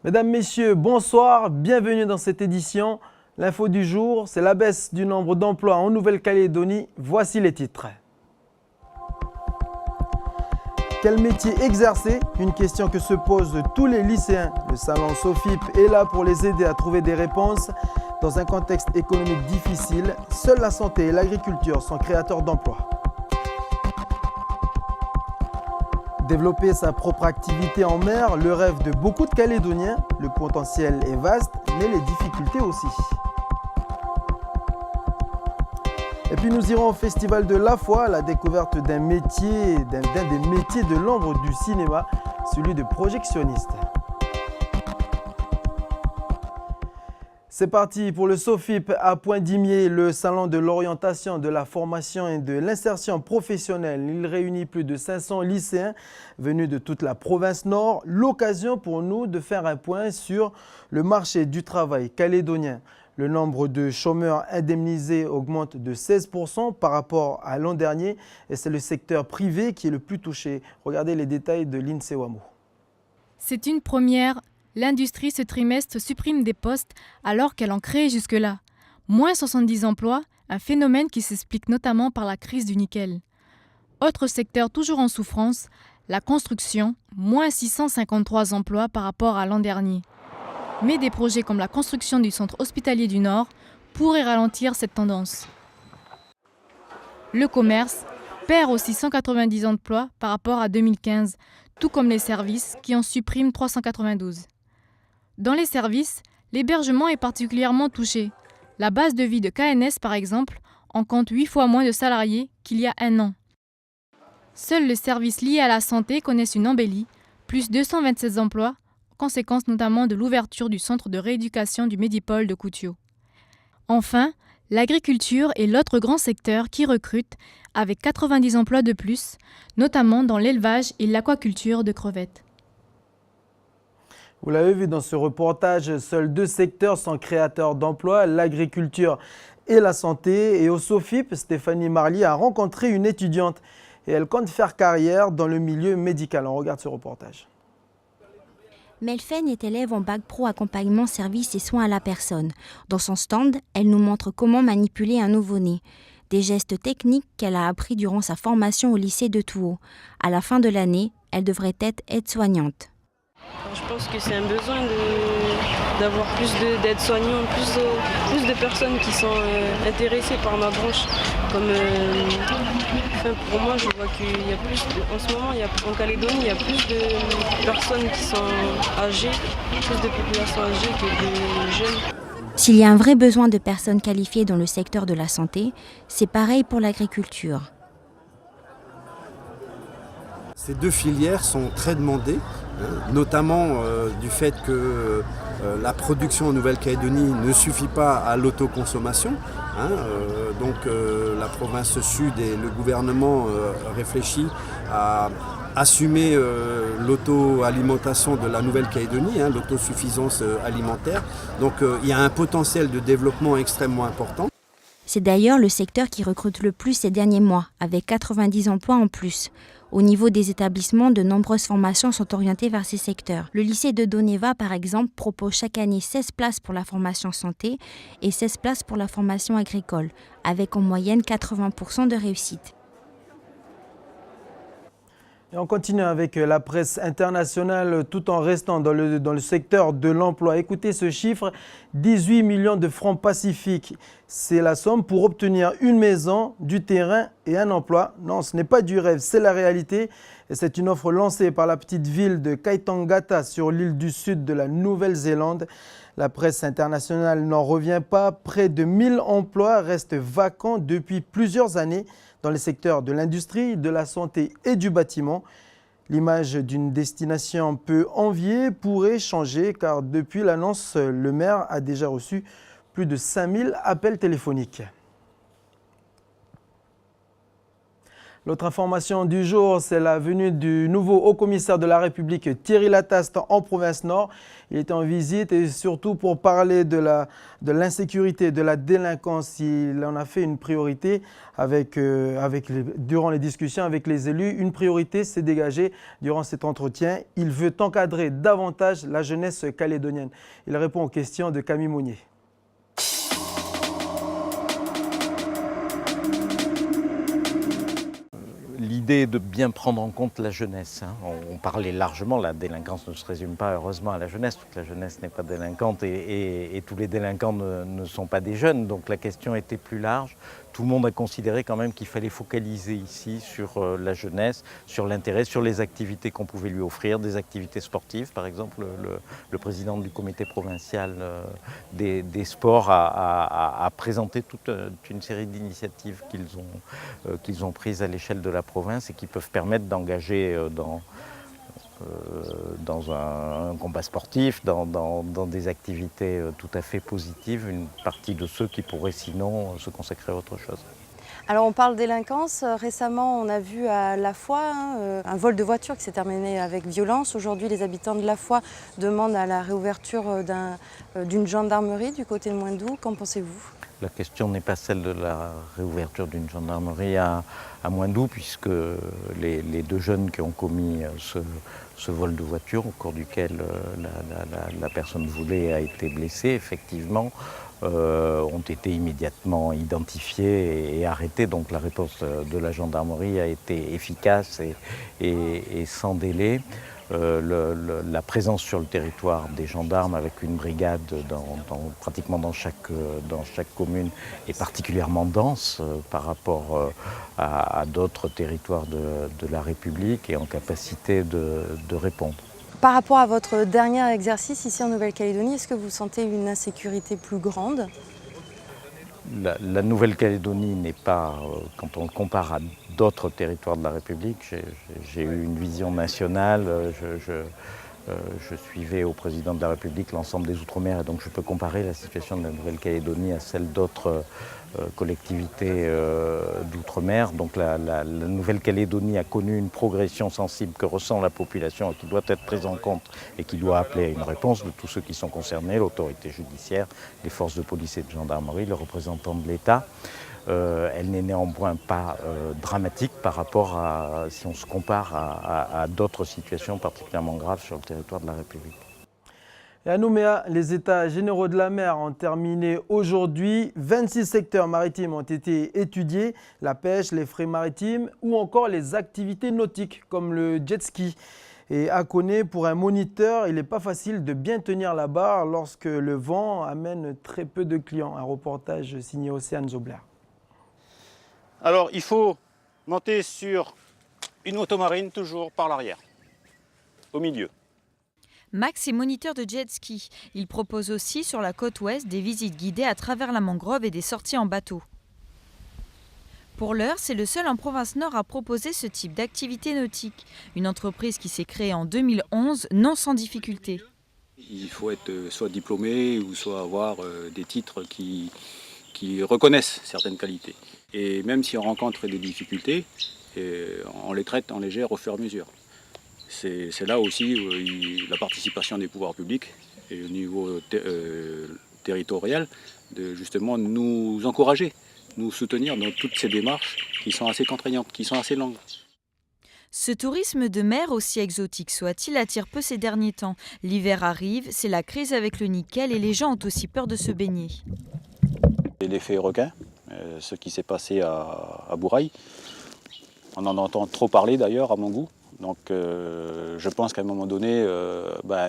Mesdames, Messieurs, bonsoir, bienvenue dans cette édition. L'info du jour, c'est la baisse du nombre d'emplois en Nouvelle-Calédonie. Voici les titres. Quel métier exercer? Une question que se posent tous les lycéens. Le salon SOFIP est là pour les aider à trouver des réponses. Dans un contexte économique difficile, seule la santé et l'agriculture sont créateurs d'emplois. Développer sa propre activité en mer, le rêve de beaucoup de Calédoniens. Le potentiel est vaste, mais les difficultés aussi. Et puis nous irons au Festival de la Foi, à la découverte d'un des métiers de l'ombre du cinéma, celui de projectionniste. C'est parti pour le SOFIP à Pointe-d'Imier, le salon de l'orientation, de la formation et de l'insertion professionnelle. Il réunit plus de 500 lycéens venus de toute la province nord. L'occasion pour nous de faire un point sur le marché du travail calédonien. Le nombre de chômeurs indemnisés augmente de 16% par rapport à l'an dernier et c'est le secteur privé qui est le plus touché. Regardez les détails de l'INSEE WAMO. C'est une première. L'industrie ce trimestre supprime des postes alors qu'elle en crée jusque-là. Moins 70 emplois, un phénomène qui s'explique notamment par la crise du nickel. Autre secteur toujours en souffrance, la construction, moins 653 emplois par rapport à l'an dernier. Mais des projets comme la construction du centre hospitalier du Nord pourraient ralentir cette tendance. Le commerce perd aussi 190 emplois par rapport à 2015, tout comme les services qui en suppriment 392. Dans les services, l'hébergement est particulièrement touché. La base de vie de KNS, par exemple, en compte 8 fois moins de salariés qu'il y a un an. Seuls les services liés à la santé connaissent une embellie, plus 227 emplois, conséquence notamment de l'ouverture du centre de rééducation du Médipôle de Koutio. Enfin, l'agriculture est l'autre grand secteur qui recrute, avec 90 emplois de plus, notamment dans l'élevage et l'aquaculture de crevettes. Vous l'avez vu dans ce reportage, seuls deux secteurs sont créateurs d'emplois, l'agriculture et la santé. Et au SOFIP, Stéphanie Marly a rencontré une étudiante et elle compte faire carrière dans le milieu médical. On regarde ce reportage. Melfen est élève en bac pro accompagnement services et soins à la personne. Dans son stand, elle nous montre comment manipuler un nouveau-né. Des gestes techniques qu'elle a appris durant sa formation au lycée de Touo. À la fin de l'année, elle devrait être aide-soignante. Je pense que c'est un besoin d'avoir plus d'aides-soignants, plus de personnes qui sont intéressées par ma branche. Pour moi, je vois qu'il y a en ce moment, en Calédonie, il y a plus de personnes qui sont âgées, plus de population âgée que de jeunes. S'il y a un vrai besoin de personnes qualifiées dans le secteur de la santé, c'est pareil pour l'agriculture. Ces deux filières sont très demandées, notamment du fait que la production en Nouvelle-Calédonie ne suffit pas à l'autoconsommation. Donc la province sud et le gouvernement réfléchit à assumer l'auto-alimentation de la Nouvelle-Calédonie, l'autosuffisance alimentaire. Donc il y a un potentiel de développement extrêmement important. C'est d'ailleurs le secteur qui recrute le plus ces derniers mois, avec 90 emplois en plus. Au niveau des établissements, de nombreuses formations sont orientées vers ces secteurs. Le lycée de Doneva, par exemple, propose chaque année 16 places pour la formation santé et 16 places pour la formation agricole, avec en moyenne 80% de réussite. Et on continue avec la presse internationale tout en restant dans le secteur de l'emploi. Écoutez ce chiffre, 18 millions de francs pacifiques. C'est la somme pour obtenir une maison, du terrain et un emploi. Non, ce n'est pas du rêve, c'est la réalité. Et c'est une offre lancée par la petite ville de Kaitangata sur l'île du sud de la Nouvelle-Zélande. La presse internationale n'en revient pas. Près de 1000 emplois restent vacants depuis plusieurs années dans les secteurs de l'industrie, de la santé et du bâtiment. L'image d'une destination peu enviée pourrait changer car depuis l'annonce, le maire a déjà reçu plus de 5000 appels téléphoniques. L'autre information du jour, c'est la venue du nouveau haut-commissaire de la République, Thierry Lataste, en province Nord. Il était en visite et surtout pour parler de l'insécurité, de la délinquance. Il en a fait une priorité durant les discussions avec les élus. Une priorité s'est dégagée durant cet entretien. Il veut encadrer davantage la jeunesse calédonienne. Il répond aux questions de Camille Monnier. L'idée de bien prendre en compte la jeunesse. On parlait largement, la délinquance ne se résume pas heureusement à la jeunesse, toute la jeunesse n'est pas délinquante et tous les délinquants ne sont pas des jeunes, donc la question était plus large. Tout le monde a considéré quand même qu'il fallait focaliser ici sur la jeunesse, sur l'intérêt, sur les activités qu'on pouvait lui offrir, des activités sportives. Par exemple, le président du comité provincial des sports a présenté toute une série d'initiatives qu'ils ont prises à l'échelle de la province et qui peuvent permettre d'engager dans un combat sportif, dans des activités tout à fait positives, une partie de ceux qui pourraient sinon se consacrer à autre chose. Alors on parle délinquance, récemment on a vu à La Foix un vol de voiture qui s'est terminé avec violence. Aujourd'hui les habitants de La Foix demandent à la réouverture d'une gendarmerie du côté de Moindou. Qu'en pensez-vous ? La question n'est pas celle de la réouverture d'une gendarmerie à Moindou, puisque les deux jeunes qui ont commis ce vol de voiture, au cours duquel la personne volée a été blessée, effectivement, ont été immédiatement identifiés et arrêtés. Donc la réponse de la gendarmerie a été efficace et sans délai. La présence sur le territoire des gendarmes avec une brigade pratiquement dans chaque commune est particulièrement dense par rapport à d'autres territoires de la République et en capacité de répondre. Par rapport à votre dernier exercice ici en Nouvelle-Calédonie, est-ce que vous sentez une insécurité plus grande ? La Nouvelle-Calédonie n'est pas, quand on le compare à d'autres territoires de la République, j'ai eu une vision nationale, je suivais au président de la République l'ensemble des Outre-mer et donc je peux comparer la situation de la Nouvelle-Calédonie à celle d'autres collectivités d'outre-mer. Donc la Nouvelle-Calédonie a connu une progression sensible que ressent la population et qui doit être prise en compte et qui doit appeler à une réponse de tous ceux qui sont concernés, l'autorité judiciaire, les forces de police et de gendarmerie, le représentant de l'État. Elle n'est néanmoins pas dramatique par rapport à, si on se compare à d'autres situations particulièrement graves sur le territoire de la République. Et à Nouméa, les États généraux de la mer ont terminé aujourd'hui. 26 secteurs maritimes ont été étudiés, la pêche, les frais maritimes ou encore les activités nautiques comme le jet ski. Et à Koné, pour un moniteur, il n'est pas facile de bien tenir la barre lorsque le vent amène très peu de clients. Un reportage signé Océane Zobler. Alors il faut monter sur une moto marine toujours par l'arrière, au milieu. Max est moniteur de jet ski. Il propose aussi sur la côte ouest des visites guidées à travers la mangrove et des sorties en bateau. Pour l'heure, c'est le seul en province Nord à proposer ce type d'activité nautique. Une entreprise qui s'est créée en 2011, non sans difficulté. Il faut être soit diplômé ou soit avoir des titres qui reconnaissent certaines qualités. Et même si on rencontre des difficultés, on les traite en légère au fur et à mesure. C'est là aussi la participation des pouvoirs publics et au niveau territorial de justement nous encourager, nous soutenir dans toutes ces démarches qui sont assez contraignantes, qui sont assez longues. Ce tourisme de mer, aussi exotique soit-il, attire peu ces derniers temps. L'hiver arrive, c'est la crise avec le nickel et les gens ont aussi peur de se baigner. L'effet requin, ce qui s'est passé à Bourail, on en entend trop parler d'ailleurs à mon goût. Donc je pense qu'à un moment donné,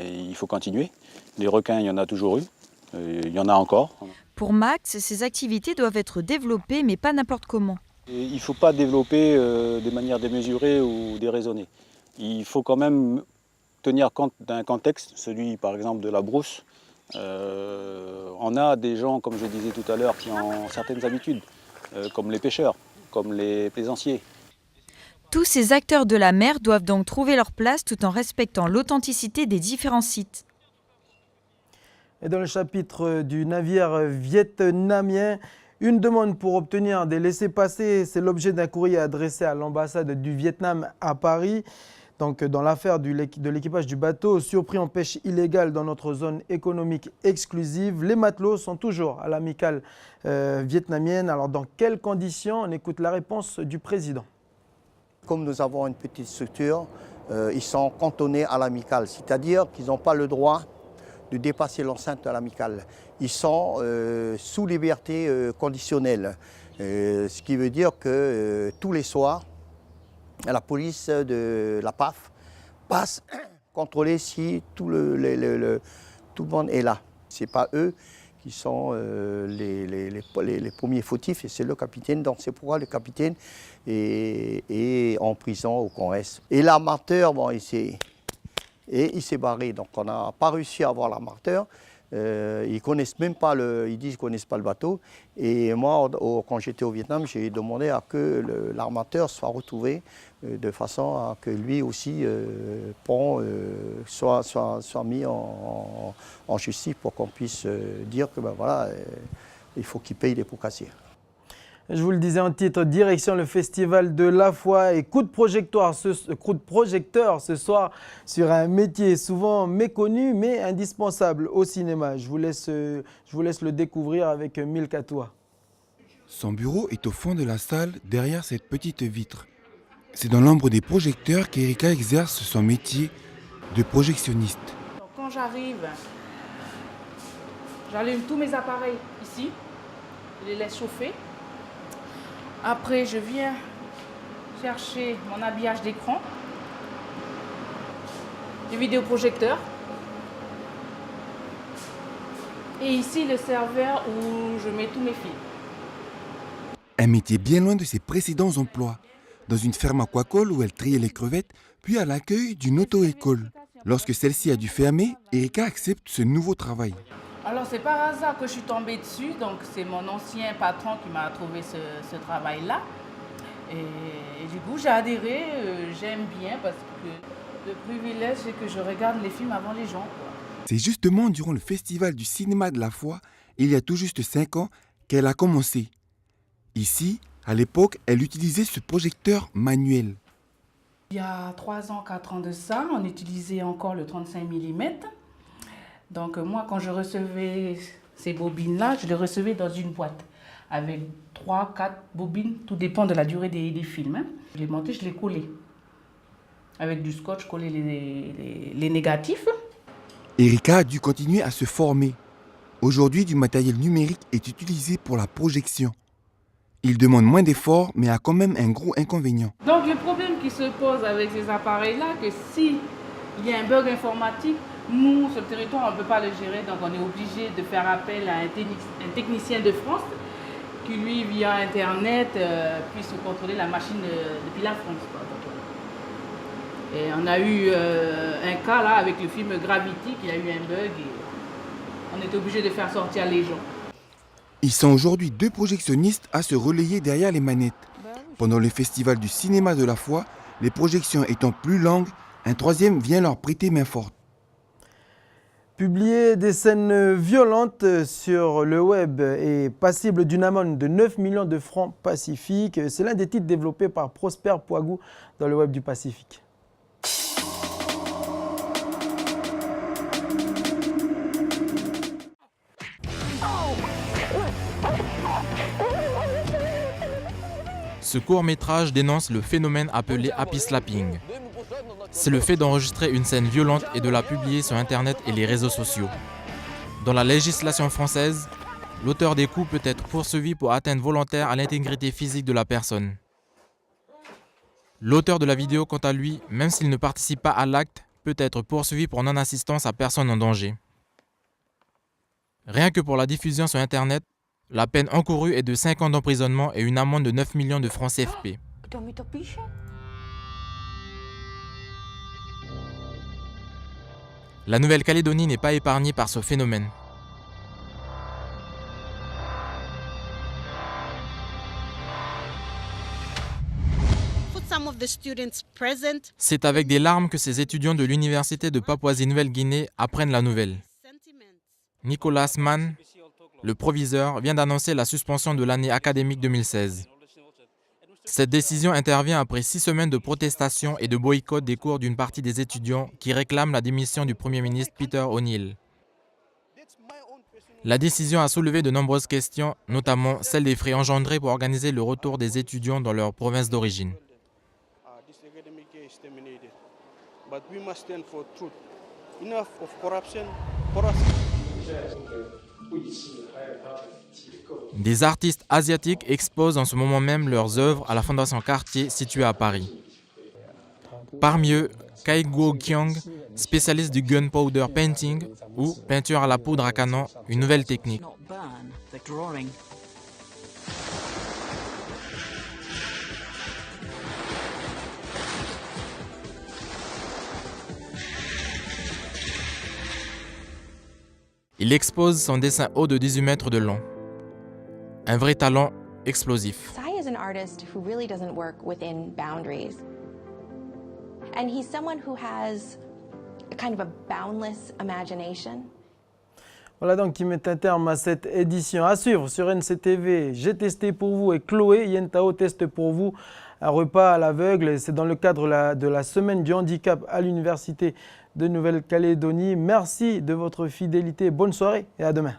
il faut continuer. Les requins, il y en a toujours eu, il y en a encore. Pour Max, ces activités doivent être développées, mais pas n'importe comment. Il ne faut pas développer de manière démesurée ou déraisonnée. Il faut quand même tenir compte d'un contexte, celui par exemple de la brousse. On a des gens, comme je disais tout à l'heure, qui ont certaines habitudes, comme les pêcheurs, comme les plaisanciers. Tous ces acteurs de la mer doivent donc trouver leur place tout en respectant l'authenticité des différents sites. Et dans le chapitre du navire vietnamien, Une demande pour obtenir des laissez-passer, c'est l'objet d'un courrier adressé à l'ambassade du Vietnam à Paris. Donc, dans l'affaire de l'équipage du bateau surpris en pêche illégale dans notre zone économique exclusive, les matelots sont toujours à l'amicale vietnamienne. Alors, dans quelles conditions? On écoute la réponse du président. Comme nous avons une petite structure, ils sont cantonnés à l'amicale, c'est-à-dire qu'ils n'ont pas le droit de dépasser l'enceinte de l'amicale. Ils sont sous liberté conditionnelle, ce qui veut dire que tous les soirs, la police de la PAF passe contrôler si tout le monde est là. Ce n'est pas eux qui sont les premiers fautifs, et c'est le capitaine. Donc c'est pourquoi le capitaine est en prison au Congrès. Et l'armateur, bon, il s'est barré, donc on n'a pas réussi à avoir l'armateur. Ils connaissent même pas ils disent qu'ils connaissent pas le bateau. Et moi, quand j'étais au Vietnam, j'ai demandé à que l'armateur soit retrouvé de façon à que lui aussi soit mis en justice pour qu'on puisse dire que ben voilà, il faut qu'il paye les pots cassés. Je vous le disais en titre, direction le festival de la foi et coup de projecteur ce soir sur un métier souvent méconnu mais indispensable au cinéma. Je vous laisse le découvrir avec Milka Toua. Son bureau est au fond de la salle, derrière cette petite vitre. C'est dans l'ombre des projecteurs qu'Erika exerce son métier de projectionniste. Donc quand j'arrive, j'allume tous mes appareils ici, je les laisse chauffer. Après, je viens chercher mon habillage d'écran, le vidéoprojecteur. Et ici, le serveur où je mets tous mes films. Un métier bien loin de ses précédents emplois. Dans une ferme aquacole où elle triait les crevettes, puis à l'accueil d'une auto-école. Lorsque celle-ci a dû fermer, Erika accepte ce nouveau travail. Alors c'est par hasard que je suis tombée dessus, donc c'est mon ancien patron qui m'a trouvé ce travail-là. Et du coup j'ai adhéré, j'aime bien parce que le privilège c'est que je regarde les films avant les gens. C'est justement durant le festival du cinéma de la foi, il y a tout juste 5 ans, qu'elle a commencé. Ici, à l'époque, elle utilisait ce projecteur manuel. Il y a 3 ans, 4 ans de ça, on utilisait encore le 35 mm. Donc moi, quand je recevais ces bobines-là, je les recevais dans une boîte avec 3, 4 bobines, tout dépend de la durée des films. Je les montais, je les collais. Avec du scotch, je collais les négatifs. Erika a dû continuer à se former. Aujourd'hui, du matériel numérique est utilisé pour la projection. Il demande moins d'efforts, mais a quand même un gros inconvénient. Donc le problème qui se pose avec ces appareils-là, que s'il y a un bug informatique, nous, sur le territoire, on ne peut pas le gérer, donc on est obligé de faire appel à un technicien de France qui, lui, via Internet, puisse contrôler la machine depuis la France. Et on a eu un cas là avec le film Gravity, qui a eu un bug et on est obligé de faire sortir les gens. Ils sont aujourd'hui 2 projectionnistes à se relayer derrière les manettes. Pendant le festival du cinéma de la foi, les projections étant plus longues, un 3e vient leur prêter main forte. Publier des scènes violentes sur le web est passible d'une amende de 9 millions de francs pacifiques. C'est l'un des titres développés par Prosper Poigou dans le web du Pacifique. Ce court-métrage dénonce le phénomène appelé happy slapping. C'est le fait d'enregistrer une scène violente et de la publier sur Internet et les réseaux sociaux. Dans la législation française, l'auteur des coups peut être poursuivi pour atteinte volontaire à l'intégrité physique de la personne. L'auteur de la vidéo, quant à lui, même s'il ne participe pas à l'acte, peut être poursuivi pour non-assistance à personne en danger. Rien que pour la diffusion sur Internet, la peine encourue est de 5 ans d'emprisonnement et une amende de 9 millions de francs CFP. La Nouvelle-Calédonie n'est pas épargnée par ce phénomène. C'est avec des larmes que ces étudiants de l'université de Papouasie-Nouvelle-Guinée apprennent la nouvelle. Nicolas Mann, le proviseur vient d'annoncer la suspension de l'année académique 2016. Cette décision intervient après 6 semaines de protestation et de boycott des cours d'une partie des étudiants qui réclament la démission du Premier ministre Peter O'Neill. La décision a soulevé de nombreuses questions, notamment celle des frais engendrés pour organiser le retour des étudiants dans leur province d'origine. Des artistes asiatiques exposent en ce moment même leurs œuvres à la Fondation Cartier située à Paris. Parmi eux, Kai Guo-Qiang, spécialiste du gunpowder painting ou peinture à la poudre à canon, une nouvelle technique. Il expose son dessin haut de 18 mètres de long. Un vrai talent explosif. Sai is an artist who really doesn't work within boundaries. And he's someone who has a kind of a boundless imagination. Voilà donc qui met un terme à cette édition. À suivre sur NCTV, j'ai testé pour vous et Chloé Yentao teste pour vous un repas à l'aveugle. C'est dans le cadre de la semaine du handicap à l'Université de Nouvelle-Calédonie. Merci de votre fidélité. Bonne soirée et à demain.